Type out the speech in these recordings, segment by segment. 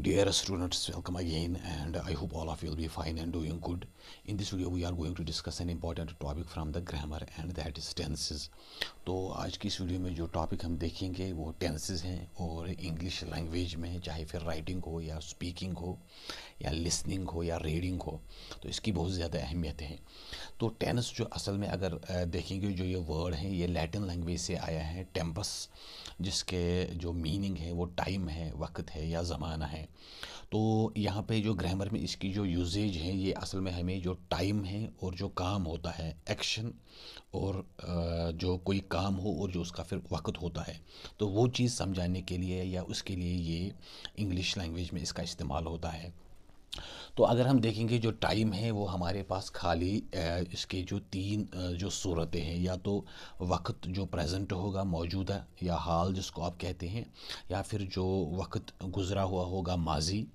Dear students, welcome again, and I hope all of you will be fine and doing good. In this video, we are going to discuss an important topic from the grammar, and that is tenses. तो आज की इस video में जो topic हम देखेंगे वो tenses हैं, और इंग्लिश लैंग्वेज में चाहे फिर राइटिंग हो या स्पीकिंग हो या लिसनिंग हो या रीडिंग हो, तो इसकी बहुत ज़्यादा अहमियत है। तो टेंस जो असल में अगर देखेंगे, जो ये वर्ड है ये लैटिन लैंग्वेज से आया है, टेम्पस, जिसके जो मीनिंग है वो टाइम है, वक्त है या ज़माना है। तो यहाँ पे जो ग्रामर में इसकी जो यूजेज है, ये असल में हमें जो टाइम है और जो काम होता है, एक्शन, और जो कोई काम हो और जो उसका फिर वक्त होता है, तो वो चीज़ समझाने के लिए या उसके लिए ये इंग्लिश लैंग्वेज में इसका इस्तेमाल होता है। तो अगर हम देखेंगे जो टाइम है वो हमारे पास खाली इसके जो तीन जो सूरतें हैं, या तो वक्त जो प्रेजेंट होगा, मौजूदा या हाल जिसको आप कहते हैं, या फिर जो वक्त गुज़रा हुआ होगा, माजी,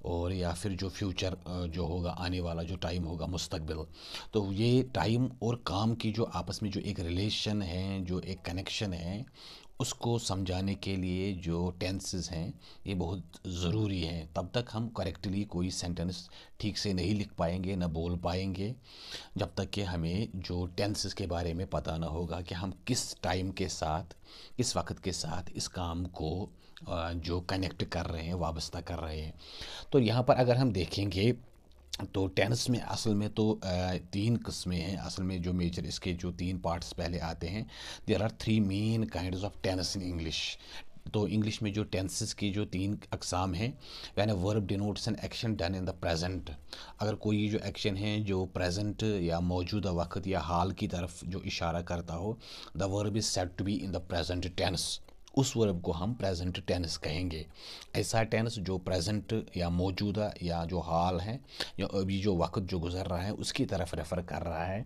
और या फिर जो फ्यूचर जो होगा, आने वाला जो टाइम होगा, मुस्तकबिल। तो ये टाइम और काम की जो आपस में जो एक रिलेशन है, जो एक कनेक्शन है, उसको समझाने के लिए जो टेंसेस हैं ये बहुत ज़रूरी हैं। तब तक हम करेक्टली कोई सेंटेंस ठीक से नहीं लिख पाएंगे, ना बोल पाएंगे, जब तक कि हमें जो टेंसेस के बारे में पता ना होगा कि हम किस टाइम के साथ, किस वक्त के साथ इस काम को जो कनेक्ट कर रहे हैं, वाबस्ता कर रहे हैं। तो यहाँ पर अगर हम देखेंगे तो टेंस में असल में तो तीन किस्में हैं। असल में जो मेजर इसके जो तीन पार्ट्स पहले आते हैं, there are three main kinds of tense in English. तो इंग्लिश में जो टेंसेस की जो तीन अकसाम हैं, यानी verb denotes an action done in the present. अगर कोई जो एक्शन है जो प्रेजेंट या मौजूदा वक्त या हाल की तरफ जो इशारा करता हो, the verb is said to be in the present tense, उस वर्ब को हम प्रेजेंट टेंस कहेंगे। ऐसा टेंस जो प्रेजेंट या मौजूदा या जो हाल है या अभी जो वक्त जो गुजर रहा है उसकी तरफ रेफ़र कर रहा है,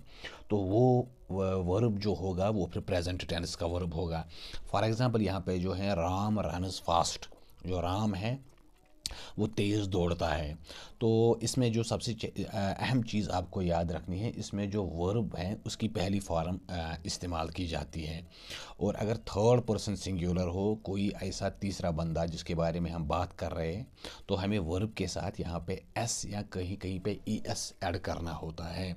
तो वो वर्ब जो होगा वो फिर प्रेजेंट टेंस का वर्ब होगा। फॉर एग्ज़ाम्पल यहाँ पे जो है राम रनस फास्ट, जो राम है वो तेज़ दौड़ता है। तो इसमें जो सबसे अहम चीज़ आपको याद रखनी है, इसमें जो वर्ब है उसकी पहली फॉर्म इस्तेमाल की जाती है। और अगर थर्ड पर्सन सिंगुलर हो, कोई ऐसा तीसरा बंदा जिसके बारे में हम बात कर रहे हैं, तो हमें वर्ब के साथ यहाँ पे एस या कहीं कहीं पे ई एस ऐड करना होता है।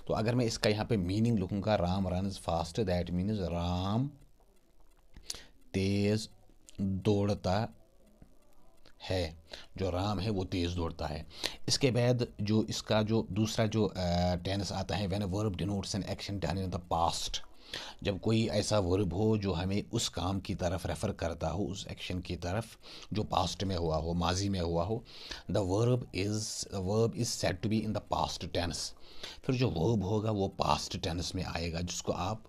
तो अगर मैं इसका यहाँ पे मीनिंग लिखूँगा, Ram runs fast, that means Ram तेज़ दौड़ता है। जो राम है वो तेज़ दौड़ता है। इसके बाद जो इसका जो दूसरा जो टेंस आता है, when verb denotes an action done in the past. जब कोई ऐसा वर्ब हो जो हमें उस काम की तरफ रेफ़र करता हो, उस एक्शन की तरफ जो पास्ट में हुआ हो, माजी में हुआ हो, the verb is said to be in the past tense. फिर जो वर्ब होगा वो पास्ट टेंस में आएगा, जिसको आप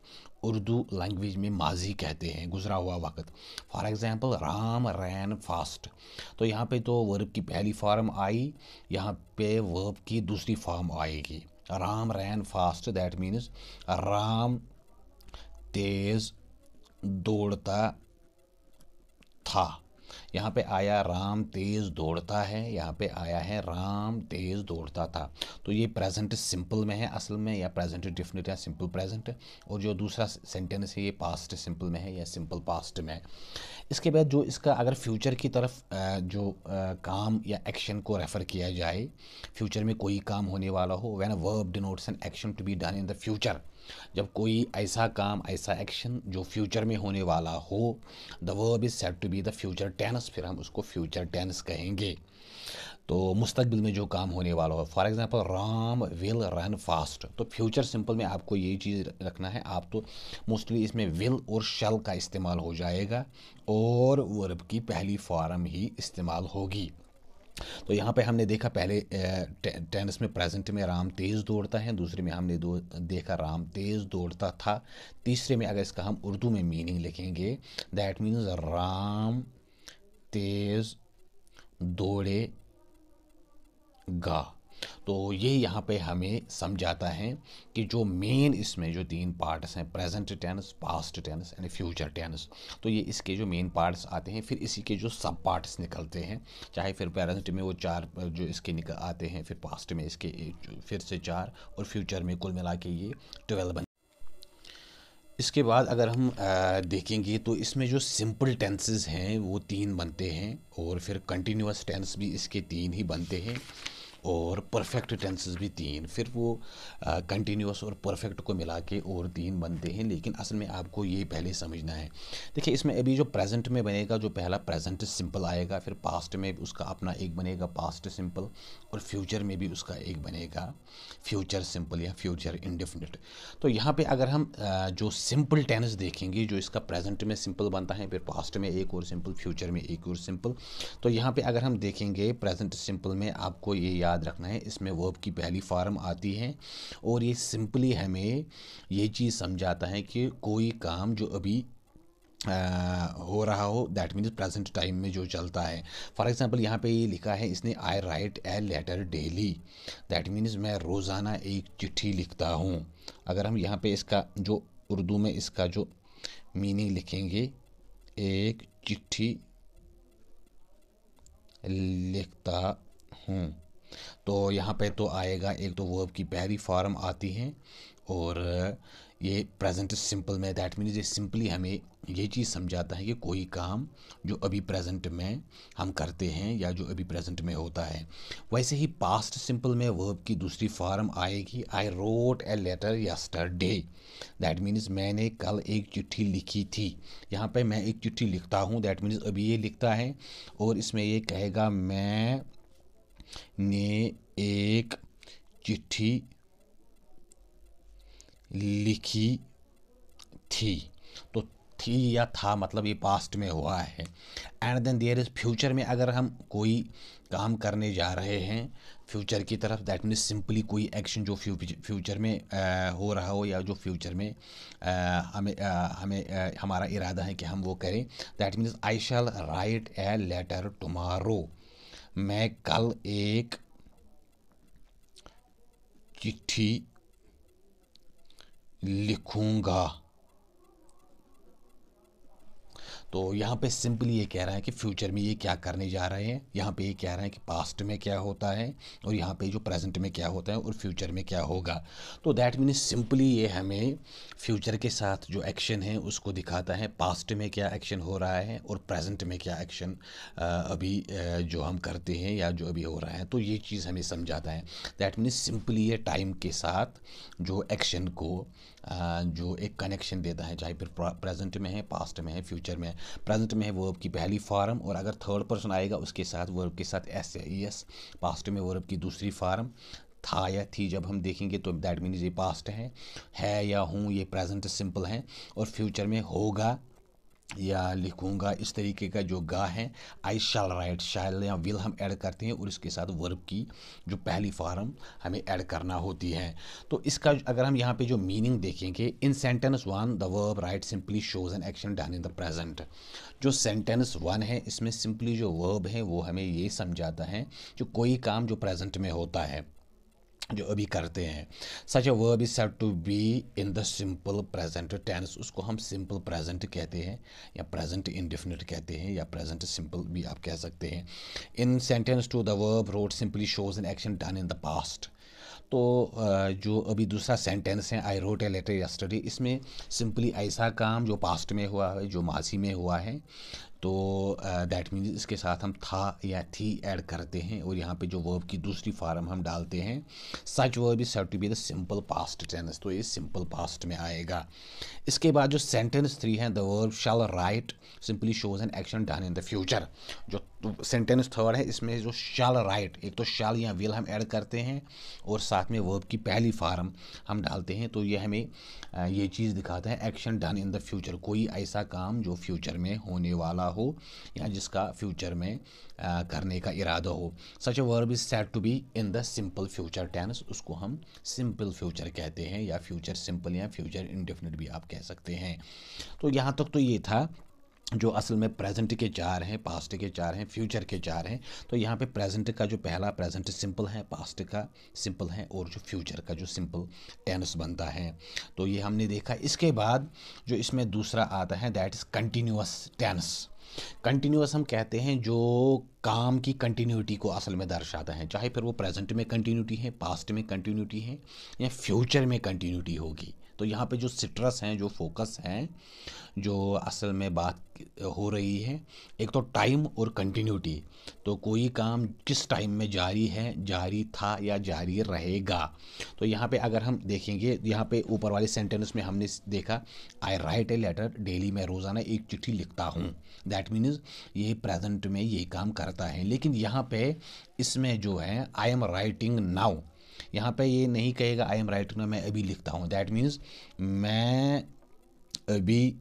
उर्दू लैंग्वेज में माजी कहते हैं, गुजरा हुआ वक्त। For example Ram ran fast, तो यहाँ पे तो वर्ब की पहली फॉर्म आई, यहाँ पे वर्ब की दूसरी फॉर्म आएगी। Ram ran fast, that means Ram तेज़ दौड़ता था। यहाँ पे आया राम तेज़ दौड़ता है, यहाँ पे आया है राम तेज़ दौड़ता था। तो ये प्रेजेंट सिंपल में है असल में, या प्रेजेंट डिफिनिट या सिंपल प्रेजेंट। और जो दूसरा सेंटेंस है ये पास्ट सिंपल में है या सिंपल पास्ट में है। इसके बाद जो इसका अगर फ्यूचर की तरफ जो काम या एक्शन को रेफ़र किया जाए, फ्यूचर में कोई काम होने वाला हो, when verb denotes an action to be done in the future. जब कोई ऐसा काम, ऐसा एक्शन जो फ्यूचर में होने वाला हो, the verb is said to be the future tense, फिर हम उसको फ्यूचर टेंस कहेंगे। तो मुस्तकबिल में जो काम होने वाला हो, for example Ram will run fast. तो फ्यूचर सिंपल में आपको यही चीज़ रखना है, आप तो मोस्टली इसमें विल और शैल का इस्तेमाल हो जाएगा और वर्ब की पहली फॉर्म ही इस्तेमाल होगी। तो यहाँ पे हमने देखा पहले टेंस में प्रेजेंट में राम तेज़ दौड़ता है, दूसरे में हमने देखा राम तेज़ दौड़ता था, तीसरे में अगर इसका हम उर्दू में मीनिंग लिखेंगे, दैट मीन्स राम तेज़ दौड़ेगा। तो ये यहाँ पे हमें समझाता है कि जो मेन इसमें जो तीन पार्ट्स हैं, present tense, past tense and future tense, तो ये इसके जो मेन पार्ट्स आते हैं, फिर इसी के जो सब पार्ट्स निकलते हैं। चाहे फिर प्रेजेंट में वो चार जो इसके निकल आते हैं, फिर पास्ट में इसके फिर से चार, और फ्यूचर में कुल मिला के ये 12 बन। इसके बाद अगर हम देखेंगे तो इसमें जो सिंपल टेंसेस हैं वो 3 बनते हैं, और फिर कंटिन्यूअस टेंस भी इसके 3 ही बनते हैं, और परफेक्ट टेंसेस भी 3। फिर वो कंटिन्यूअस और परफेक्ट को मिला के और 3 बनते हैं। लेकिन असल में आपको ये पहले समझना है। देखिए, इसमें अभी जो प्रेजेंट में बनेगा, जो पहला प्रेजेंट सिंपल आएगा, फिर पास्ट में उसका अपना एक बनेगा पास्ट सिंपल, और फ्यूचर में भी उसका एक बनेगा फ्यूचर सिंपल या फ्यूचर इंडेफिनिट। तो यहाँ पे अगर हम जो सिंपल टेंस देखेंगे, जो इसका प्रेजेंट में सिंपल बनता है, फिर पास्ट में एक और सिंपल, फ्यूचर में एक और सिंपल। तो यहाँ पे अगर हम देखेंगे प्रेजेंट सिंपल में, आपको ये याद रखना है, इसमें वर्ब की पहली फॉर्म आती है, और ये सिंपली हमें ये चीज़ समझाता है कि कोई काम जो अभी हो रहा हो, दैट मीन्स प्रेजेंट टाइम में जो चलता है। फॉर एग्जांपल यहाँ पे ये लिखा है इसने, I write a letter daily, that means मैं रोज़ाना एक चिट्ठी लिखता हूँ। अगर हम यहाँ पे इसका जो उर्दू में इसका जो मीनिंग लिखेंगे, एक चिट्ठी लिखता हूँ, तो यहाँ पे तो आएगा, एक तो वर्ब की पहली फॉर्म आती है, और ये प्रेजेंट सिंपल में, दैट मीन्स ये सिंपली हमें ये चीज़ समझाता है कि कोई काम जो अभी प्रेजेंट में हम करते हैं या जो अभी प्रेजेंट में होता है। वैसे ही पास्ट सिंपल में वर्ब की दूसरी फॉर्म आएगी, I wrote a letter yesterday, that means मैंने कल एक चिट्ठी लिखी थी। यहाँ पे मैं एक चिट्ठी लिखता हूँ, दैट मीन्स अभी ये लिखता है, और इसमें ये कहेगा मैं ने एक चिट्ठी लिखी थी। तो थी या था मतलब ये पास्ट में हुआ है। And then there is future में, अगर हम कोई काम करने जा रहे हैं फ्यूचर की तरफ, दैट मीन्स सिंपली कोई एक्शन जो फ्यूचर में हो रहा हो, या जो फ्यूचर में हमारा इरादा है कि हम वो करें, that means I shall write a letter tomorrow, मैं कल एक चिट्ठी लिखूंगा। तो यहाँ पे सिंपली ये कह रहा है कि फ्यूचर में ये क्या करने जा रहे हैं, यहाँ पे ये कह रहा है कि पास्ट में क्या होता है, और यहाँ पे जो प्रेजेंट में क्या होता है, और फ्यूचर में क्या होगा। तो दैट मीन्स सिंपली ये हमें फ्यूचर के साथ जो एक्शन है उसको दिखाता है, पास्ट में क्या एक्शन हो रहा है और प्रेजेंट में क्या एक्शन अभी जो हम करते हैं या जो अभी हो रहा है। तो ये चीज़ हमें समझाता है। दैट मीन्स सिंपली ये टाइम के साथ जो एक्शन को जो एक कनेक्शन देता है, चाहे फिर प्रेजेंट में है, पास्ट में है, फ्यूचर में है। प्रेजेंट में है वर्ब की पहली फॉर्म, और अगर थर्ड पर्सन आएगा उसके साथ वर्ब के साथ एस या ई एस। पास्ट में वर्ब की दूसरी फॉर्म था या थी जब हम देखेंगे तो दैट मीन्स ये पास्ट है या हूँ ये प्रेजेंट सिंपल है, और फ्यूचर में होगा या लिखूंगा, इस तरीके का जो गा है, आई शैल राइट, शैल या विल हम ऐड करते हैं, और इसके साथ वर्ब की जो पहली फॉर्म हमें ऐड करना होती है। तो इसका अगर हम यहाँ पे जो मीनिंग देखेंगे, in sentence 1 the verb write simply shows an action done in the present. जो सेंटेंस 1 है इसमें सिंपली जो वर्ब है वो हमें ये समझाता है जो कोई काम जो प्रेजेंट में होता है, जो अभी करते हैं। Such a verb is said to be in the simple present tense, उसको हम सिंपल प्रेजेंट कहते हैं, या प्रेजेंट इंडेफिनिट कहते हैं, या प्रेजेंट सिंपल भी आप कह सकते हैं। In sentence two the verb wrote simply shows an action done in the past. तो जो अभी दूसरा सेंटेंस है, I wrote a letter yesterday, इसमें सिंपली ऐसा काम जो पास्ट में हुआ है, जो माजी में हुआ है, तो दैट मीन्स इसके साथ हम था या थी ऐड करते हैं, और यहाँ पे जो वर्ब की दूसरी फॉर्म हम डालते हैं, such verb is said to be the simple past tense, तो ये सिंपल पास्ट में आएगा। इसके बाद जो सेंटेंस 3 है, the verb shall write simply shows an action done in the future. जो सेंटेंस 3 है इसमें जो शैल राइट, एक तो शैल या विल हम ऐड करते हैं, और साथ में वर्ब की पहली फॉर्म हम डालते हैं, तो ये हमें ये चीज़ दिखाता है action done in the future, कोई ऐसा काम जो फ्यूचर में होने वाला हो या जिसका फ्यूचर में करने का इरादा हो। Such a verb is said to be in the simple future tense, उसको हम सिंपल फ्यूचर कहते हैं, या फ्यूचर सिंपल या फ्यूचर इंडेफिनिट भी आप कह सकते हैं। तो यहाँ तक तो ये था जो असल में प्रेजेंट के 4 हैं, पास्ट के 4 हैं, फ्यूचर के 4 हैं। तो यहाँ पे प्रेजेंट का जो पहला प्रेजेंट सिंपल है, पास्ट का सिंपल है, और जो फ्यूचर का जो सिंपल टेंस बनता है, तो ये हमने देखा। इसके बाद जो इसमें दूसरा आता है that is continuous tense. Continuous हम कहते हैं जो काम की कंटिन्यूटी को असल में दर्शाता है, चाहे फिर वो प्रेजेंट में कंटिन्यूटी है, पास्ट में कंटिन्यूटी है, या फ्यूचर में कंटिन्यूटी होगी, तो यहाँ पे जो सिट्रस हैं, जो फोकस हैं, जो असल में बात हो रही है, एक तो टाइम और कंटिन्यूटी। तो कोई काम किस टाइम में जारी है, जारी था या जारी रहेगा। तो यहाँ पे अगर हम देखेंगे, यहाँ पे ऊपर वाले सेंटेंस में हमने देखा आई राइट ए लेटर डेली, मैं रोज़ाना एक चिट्ठी लिखता हूँ। दैट मीन्स ये प्रेजेंट में ये काम करता है। लेकिन यहाँ पे इसमें जो है आई एम राइटिंग नाउ, यहाँ पे ये नहीं कहेगा आई एम राइटिंग नाउ, मैं अभी लिखता हूँ। दैट मीन्स मैं अभी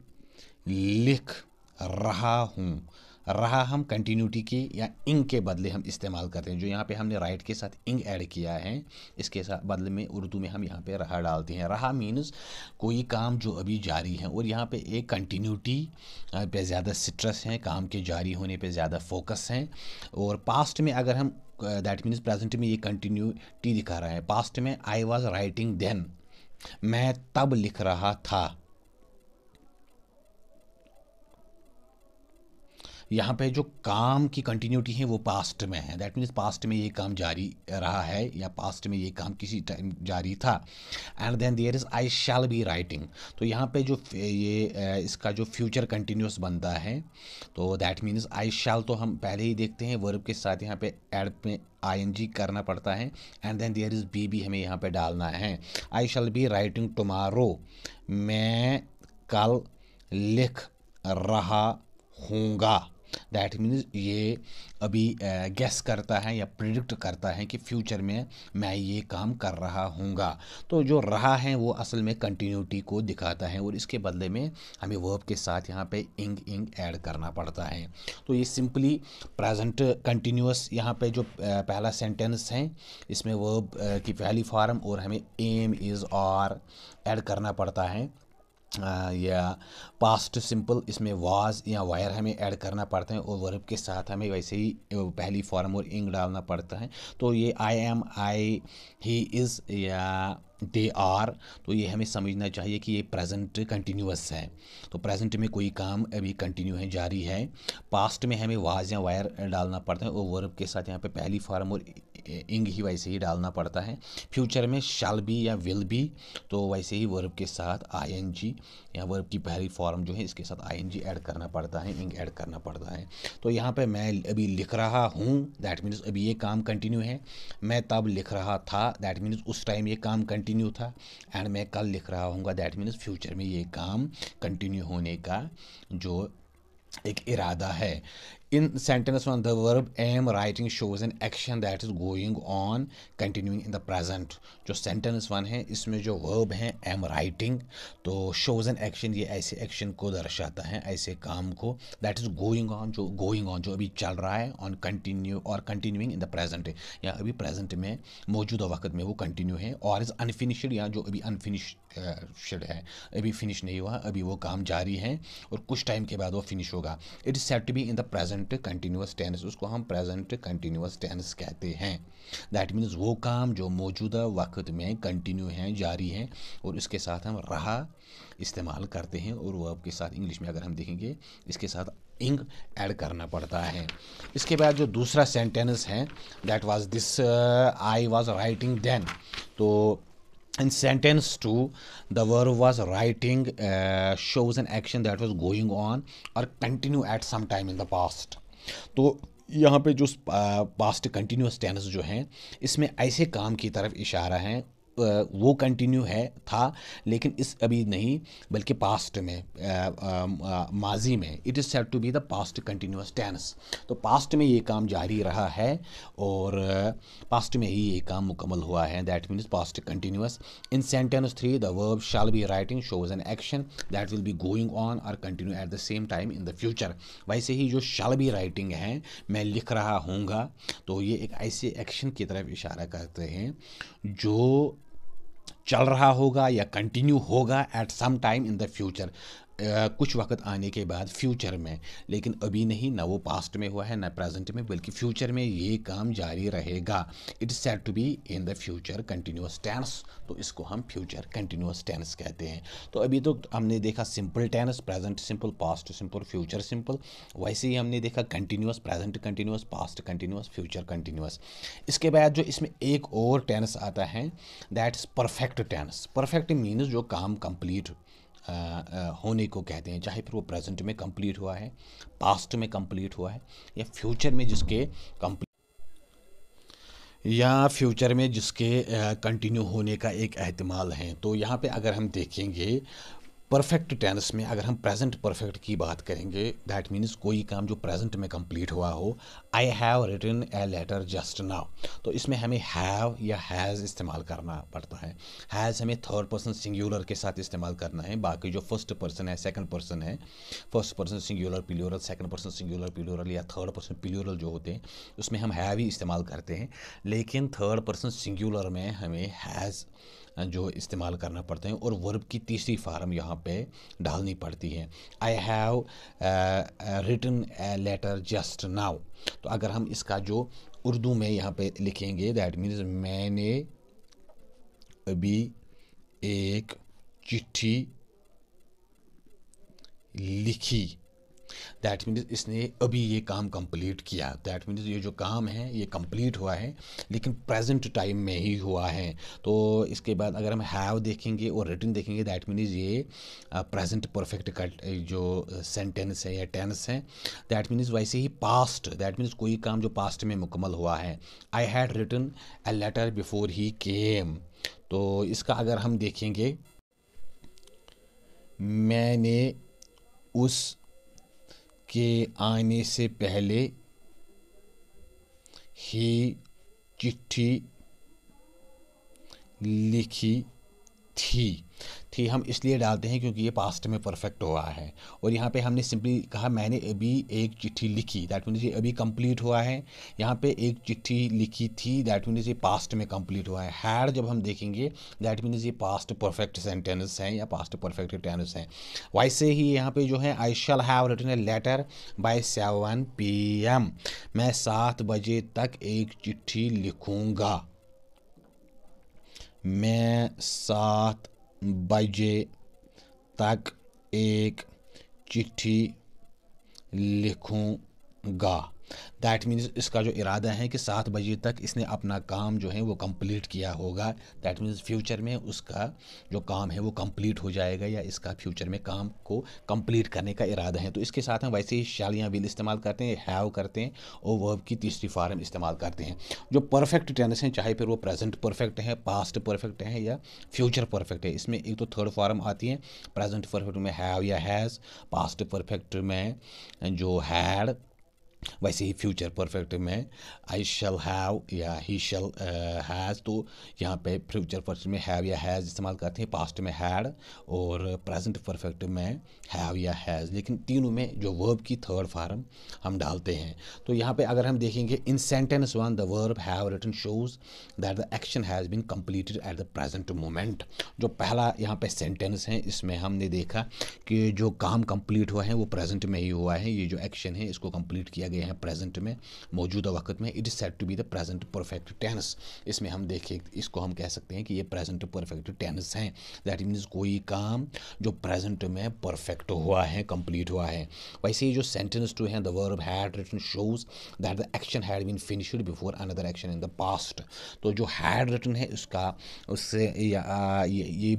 लिख रहा हूँ। रहा हम कंटिन्यूटी के या इंग के बदले हम इस्तेमाल करते हैं। जो यहाँ पे हमने राइट के साथ इंग ऐड किया है, इसके साथ बदले में उर्दू में हम यहाँ पे रहा डालते हैं। रहा मीन्स कोई काम जो अभी जारी है, और यहाँ पे एक कंटिन्यूटी पे ज़्यादा सिट्रस है, काम के जारी होने पे ज़्यादा फोकस है। और पास्ट में अगर हम दैट मीन्स प्रेजेंट में ये कंटिन्यूटी दिखा रहा है। पास्ट में आई वॉज राइटिंग देन, मैं तब लिख रहा था। यहाँ पे जो काम की कंटिन्यूटी है वो पास्ट में है। दैट मीन्स पास्ट में ये काम जारी रहा है या पास्ट में ये काम किसी टाइम जारी था। And then there is I shall be writing. तो यहाँ पे जो ये इसका जो फ्यूचर कंटिन्यूस बनता है, तो दैट मीन्स आई शैल तो हम पहले ही देखते हैं वर्ब के साथ यहाँ पे एड में ing करना पड़ता है। And then there is be भी हमें यहाँ पे डालना है। I shall be writing tomorrow, मैं कल लिख रहा हूँगा। दैट मीन्स ये अभी गेस करता है या प्रिडिक्ट करता है कि फ्यूचर में मैं ये काम कर रहा हूँगा। तो जो रहा है वो असल में कंटिन्यूटी को दिखाता है, और इसके बदले में हमें वर्ब के साथ यहाँ पे इंग ऐड करना पड़ता है। तो ये सिंपली प्रेजेंट कंटिन्यूअस, यहाँ पे जो पहला सेंटेंस है इसमें वर्ब की पहली फॉर्म और हमें एम इज़ और ऐड करना पड़ता है। या पास्ट सिंपल, इसमें वाज या वायर हमें ऐड करना पड़ता है, और वर्ब के साथ हमें वैसे ही पहली फॉर्म और इंग डालना पड़ता है। तो ये I am, I, he is या दे आर, तो ये हमें समझना चाहिए कि ये प्रेजेंट कंटिन्यूअस है। तो प्रेजेंट में कोई काम अभी कंटिन्यू है, जारी है। पास्ट में हमें वाज या वायर डालना पड़ता है, और वर्ब के साथ यहाँ पे पहली फॉर्म और इंग ही वैसे ही डालना पड़ता है। फ्यूचर में शैल बी या विल बी, तो वैसे ही वर्ब के साथ ing या वर्ब की पहली फॉर्म जो है इसके साथ ing ऐड करना पड़ता है, इंग ऐड करना पड़ता है। तो यहाँ पे मैं अभी लिख रहा हूँ, दैट मीन्स अभी ये काम कंटिन्यू है। मैं तब लिख रहा था, दैट मीन्स उस टाइम ये काम कंटिन्यू था। एंड मैं कल लिख रहा हूँगा, दैट मीन्स फ्यूचर में ये काम कंटिन्यू होने का जो एक इरादा है। In sentence one the verb am writing shows an action that is going on continuing in the present. जो सेंटेंस वन है इसमें जो वर्ब है एम राइटिंग, तो शोज एन एक्शन, ये ऐसे एक्शन को दर्शाता है, ऐसे काम को, दैट इज गोइंग ऑन, जो गोइंग ऑन जो अभी चल रहा है, ऑन कंटिन्यू और कंटिन्यूइंग इन द प्रेजेंट, या अभी प्रेजेंट में मौजूदा वक्त में वो कंटिन्यू है। और इज अनफिनिश्ड, या जो अभी अनफिनिश्ड है, अभी फिनिश नहीं हुआ, अभी वो काम जारी है और कुछ टाइम के बाद वो फिनिश होगा। It is set to be in the present continuous tense, उसको हम प्रेजेंट कंटिन्यूअस टेंस कहते हैं। दैट मीन्स वो काम जो मौजूदा वक्त में कंटिन्यू है, जारी है, और इसके साथ हम रहा इस्तेमाल करते हैं। और वर्ब के साथ इंग्लिश में अगर हम देखेंगे इसके साथ इंग ऐड करना पड़ता है। इसके बाद जो दूसरा सेंटेंस है that was this I was writing then, तो in sentence 2 the verb was writing shows an action that was going on or continue at some time in the past। तो यहाँ पे जो पास्ट कंटिन्यूस टेंस जो है इसमें ऐसे काम की तरफ इशारा है, वो कंटिन्यू है था लेकिन इस अभी नहीं बल्कि पास्ट में, माजी में। It is said to be the past continuous tense. तो पास्ट में ये काम जारी रहा है और पास्ट में ही ये काम मुकम्मल हुआ है, that means past continuous. In sentence 3 the verb shall be writing shows an action that will be going on और continue at the same time in the future. वैसे ही जो शैल बी राइटिंग है, मैं लिख रहा हूँगा, तो ये एक ऐसे एक्शन की तरफ इशारा करते हैं जो चल रहा होगा या कंटिन्यू होगा at some time in the future, कुछ वक्त आने के बाद फ्यूचर में, लेकिन अभी नहीं, ना वो पास्ट में हुआ है ना प्रेजेंट में, बल्कि फ्यूचर में ये काम जारी रहेगा। It is said to be in the future continuous tense, तो इसको हम फ्यूचर कंटिन्यूअस टेंस कहते हैं। तो अभी तो हमने देखा simple tense, present simple, past simple, future simple. वैसे ही हमने देखा continuous, present continuous, past continuous, future continuous. इसके बाद जो इसमें एक और टेंस आता है, that is perfect tense. Perfect means जो काम कंप्लीट होने को कहते हैं, चाहे फिर वो प्रेजेंट में कंप्लीट हुआ है, पास्ट में कंप्लीट हुआ है, या फ्यूचर में जिसके कंटिन्यू होने का एक एहतिमाल है। तो यहाँ पे अगर हम देखेंगे परफेक्ट टेंस में, अगर हम प्रेजेंट परफेक्ट की बात करेंगे, दैट मीन्स कोई काम जो प्रेजेंट में कंप्लीट हुआ हो। I have written a letter just now, तो इसमें हमें हैव या हैज़ इस्तेमाल करना पड़ता है। हैज़ हमें थर्ड पर्सन सिंगुलर के साथ इस्तेमाल करना है, बाकी जो फर्स्ट पर्सन है, सेकंड पर्सन है, first person singular plural, second person singular plural या थर्ड पर्सन प्लूरल जो होते हैं, उसमें हम हैव ही इस्तेमाल करते हैं। लेकिन थर्ड पर्सन सिंगुलर में हमें हैज़ जो इस्तेमाल करना पड़ते हैं, और वर्ब की तीसरी फार्म यहाँ पे डालनी पड़ती है। I have written a letter just now, तो अगर हम इसका जो उर्दू में यहाँ पे लिखेंगे, दैट मीन्स मैंने अभी एक चिट्ठी लिखी। दैट मीन्स इसने अभी ये काम कंप्लीट किया। दैट मीन्स ये जो काम है ये कंप्लीट हुआ है, लेकिन प्रेजेंट टाइम में ही हुआ है। तो इसके बाद अगर हम हैव देखेंगे और रिटन देखेंगे, दैट मीन्स ये प्रेजेंट परफेक्ट का जो सेंटेंस है या टेंस है। दैट मीन्स वैसे ही पास्ट, दैट मीन्स कोई काम जो पास्ट में मुकम्मल हुआ है। I had written a letter before he came, तो इसका अगर हम देखेंगे, मैंने उस के आने से पहले ही चिट्ठी लिखी थी हम इसलिए डालते हैं क्योंकि ये पास्ट में परफेक्ट हुआ है। और यहाँ पे हमने सिंपली कहा मैंने अभी एक चिट्ठी लिखी, दैट मीन्स ये अभी कंप्लीट हुआ है। यहाँ पे एक चिट्ठी लिखी थी, दैट मीन्स ये पास्ट में कंप्लीट हुआ है। हैड जब हम देखेंगे, दैट मीन्स ये पास्ट परफेक्ट सेंटेंस है या पास्ट परफेक्ट टेंस है। वैसे ही यहाँ पे जो है, I shall have written a letter by 7 PM, मैं 7 बजे तक एक चिट्ठी लिखूँगा। मैं 7 बजे तक एक चिट्ठी लिखूँगा। दैट मीन्स इसका जो इरादा है कि 7 बजे तक इसने अपना काम जो है वो कंप्लीट किया होगा। दैट मीन्स फ्यूचर में उसका जो काम है वो कंप्लीट हो जाएगा, या इसका फ्यूचर में काम को कंप्लीट करने का इरादा है। तो इसके साथ हम वैसे ही शैल या विल इस्तेमाल करते हैं, हैव करते हैं, और वर्ब की तीसरी फॉर्म इस्तेमाल करते हैं। जो परफेक्ट टेंस हैं, चाहे फिर वो प्रेजेंट परफेक्ट है, पास्ट परफेक्ट है, या फ्यूचर परफेक्ट है, इसमें एक तो थर्ड फॉर्म आती है। प्रेजेंट परफेक्ट में हैव या हैज़, पास्ट परफेक्ट में जो हैड, वैसे ही फ्यूचर परफेक्ट में आई शैल हैव या ही शैल हैज़। तो यहाँ पे फ्यूचर परफेक्ट में हैव या हैज़ इस्तेमाल करते हैं, पास्ट में हैड, और प्रेजेंट परफेक्ट में हैव या हैज़। लेकिन तीनों में जो वर्ब की थर्ड फॉर्म हम डालते हैं। तो यहाँ पे अगर हम देखेंगे, in sentence 1 the verb have written shows that the action has been completed at the present moment. जो पहला यहाँ पे सेंटेंस है, इसमें हमने देखा कि जो काम कंप्लीट हुआ है वो प्रेजेंट में ही हुआ है। ये जो एक्शन है इसको कंप्लीट किया गया है प्रेजेंट में, मौजूदा वक्त में। It is said to be the present perfect tense. इसमें हम देखें, इसको हम कह सकते हैं कि ये प्रेजेंट परफेक्ट टेंस हैं। दैट मीन्स कोई काम जो प्रेजेंट में परफेक्ट हुआ है, कंप्लीट हुआ है। वैसे ही जो सेंटेंस 2 है, the verb had written shows that the action had been finished before another action in the past. तो जो हैड रिटन है उसका, उससे ये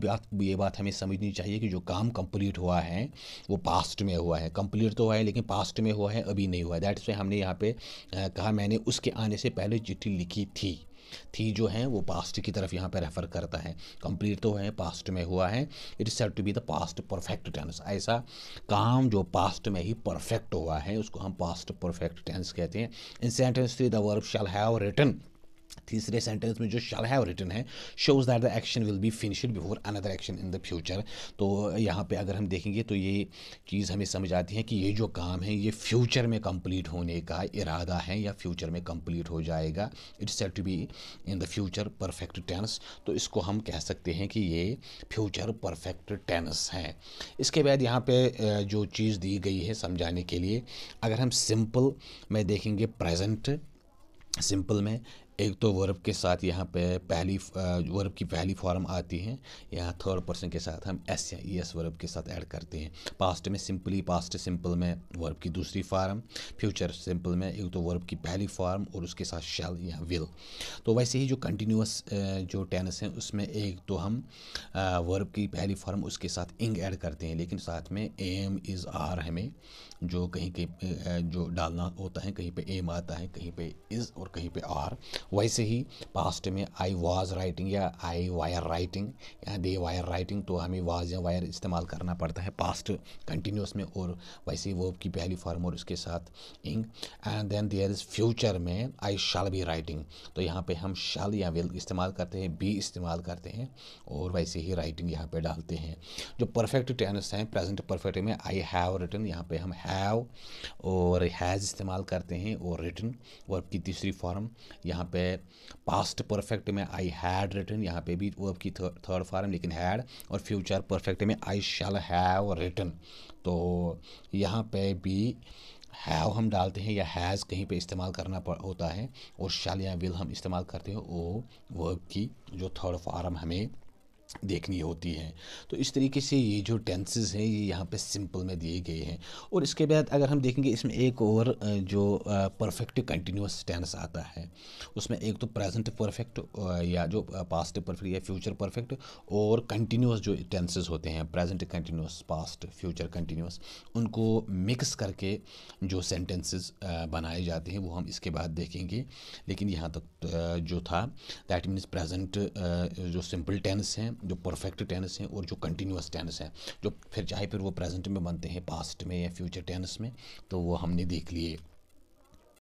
बात हमें समझनी चाहिए कि जो काम कंप्लीट हुआ है वो पास्ट में हुआ है। कंप्लीट तो हुआ है लेकिन पास्ट में हुआ है, अभी नहीं हुआ है। दैट इज हमने यहाँ पे कहा मैंने उसके आने से पहले चिट्ठी लिखी थी जो है वो पास्ट की तरफ यहाँ पे रेफर करता है। कंप्लीट तो है, पास्ट में हुआ है। It is said to be the past perfect tense. ऐसा काम जो पास्ट में ही परफेक्ट हुआ है उसको हम पास्ट परफेक्ट टेंस कहते हैं। In sentence 3 the verb shall have written तीसरे सेंटेंस में जो शैल हैव रिटन है, shows that the action will be finished before another action in the future. तो यहाँ पे अगर हम देखेंगे तो ये चीज़ हमें समझ आती है कि ये जो काम है ये फ्यूचर में कंप्लीट होने का इरादा है या फ्यूचर में कंप्लीट हो जाएगा। It's said to be in the future perfect tense. तो इसको हम कह सकते हैं कि ये फ्यूचर परफेक्ट टेंस है। इसके बाद यहाँ पे जो चीज़ दी गई है समझाने के लिए, अगर हम सिंपल में देखेंगे, प्रेजेंट सिंपल में एक तो वर्ब के साथ यहाँ पे पहली वर्ब की पहली फॉर्म आती है, यहाँ थर्ड पर्सन के साथ हम एस या ई एस वर्ब के साथ ऐड करते हैं। पास्ट में सिंपली, पास्ट सिंपल में वर्ब की दूसरी फॉर्म, फ्यूचर सिंपल में एक तो वर्ब की पहली फॉर्म और उसके साथ शैल या विल। तो वैसे ही जो कंटिन्यूस जो टेंस है उसमें एक तो हम वर्ब की पहली फॉर्म उसके साथ इंग ऐड करते हैं, लेकिन साथ में एम इज़ आर हमें जो कहीं कहीं जो डालना होता है, कहीं पे एम आता है, कहीं पे इज़ और कहीं पे आर। वैसे ही पास्ट में आई वाज राइटिंग या आई वायर राइटिंग या दे वायर राइटिंग, तो हमें वाज या वायर इस्तेमाल करना पड़ता है पास्ट कंटिन्यूस में, और वैसे ही वर्ब की पहली फॉर्म और उसके साथ ing. And then there is future में आई शैल बी राइटिंग, तो यहाँ पे हम शैल या विल इस्तेमाल करते हैं, बी इस्तेमाल करते हैं और वैसे ही राइटिंग यहाँ पे डालते हैं। जो परफेक्ट टेंस हैं, प्रेजेंट परफेक्ट में आई हैव रिटन, यहाँ पे हम हैव और हैज़ इस्तेमाल करते हैं, और रिटन वर्ब की तीसरी फॉर्म। यहाँ पे पास्ट परफेक्ट में आई हैड रिटन, यहाँ पे भी वर्ब की थर्ड फॉर्म लेकिन हैड, और फ्यूचर परफेक्ट में आई शैल हैव रिटन। तो यहाँ पे भी हैव हम डालते हैं या हैज़ कहीं पे इस्तेमाल करना होता है, और शैल या विल हम इस्तेमाल करते हैं वो वर्ब की जो थर्ड फॉर्म हमें देखनी होती है। तो इस तरीके से ये जो टेंसेस हैं ये यहाँ पे सिंपल में दिए गए हैं। और इसके बाद अगर हम देखेंगे इसमें एक और जो परफेक्ट कंटिन्यूस टेंस आता है, उसमें एक तो प्रेजेंट परफेक्ट या जो पास्ट परफेक्ट या फ्यूचर परफेक्ट, और कंटिन्यूस जो टेंसेस होते हैं, present continuous, past, future continuous, उनको मिक्स करके जो सेंटेंसेस बनाए जाते हैं वो हम इसके बाद देखेंगे। लेकिन यहाँ तक जो था दैट मीन्स प्रेजेंट जो सिंपल टेंस हैं, जो परफेक्ट टेंस हैं, और जो कंटिन्यूस टेंस हैं, जो फिर चाहे फिर वो प्रेजेंट में बनते हैं, पास्ट में या फ्यूचर टेंस में, तो वो हमने देख लिए।